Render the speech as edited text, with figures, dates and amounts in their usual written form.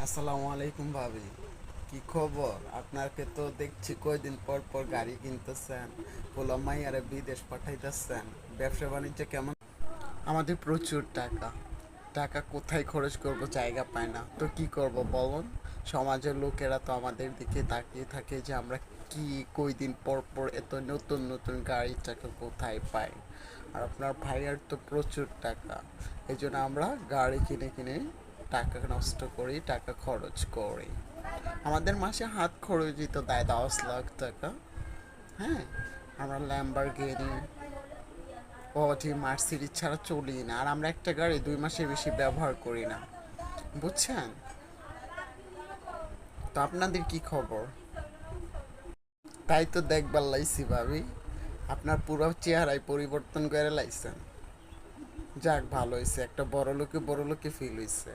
আসসালামু আলাইকুম ভাবি, কি খবর? আপনাকে তো দেখছি কয়দিন পর পর গাড়ি কিনতেছেন, পোলা মাইয়ারে বিদেশ পাঠাইতেছেন। ব্যবসা বাণিজ্য কেমন? আমাদের প্রচুর টাকা। টাকা কোথায় খরচ করব জায়গা পায় না, তো কি করব বলুন? সমাজের লোকেরা তো আমাদের দিকে তাকিয়ে থাকে যে আমরা কি কয়দিন পর পর এত নতুন নতুন গাড়ির টাকা কোথায় পাই। আর আপনার ভাইয়ার তো প্রচুর টাকা, এই জন্য আমরা গাড়ি কিনে কিনে টাকা নষ্ট করি, টাকা খরচ করি। আমাদের মাসে হাত খরচই তো দেয় 10 লাখ টাকা। হ্যাঁ, আমরা ল্যাম্বরগিনি, অডি, মার্সিডিজ ছাড়া চলি না। আর আমরা একটা গাড়ি 2 মাসের বেশি ব্যবহার করি না, বুঝছেন? তো আপনাদের কি খবর? তাই তো দেখবার লাইছি ভাবি, আপনার পুরো চেহারায় পরিবর্তন করে লাইছেন। যাক, ভালো হয়েছে, একটা বড় লোকে ফিল হয়েছে।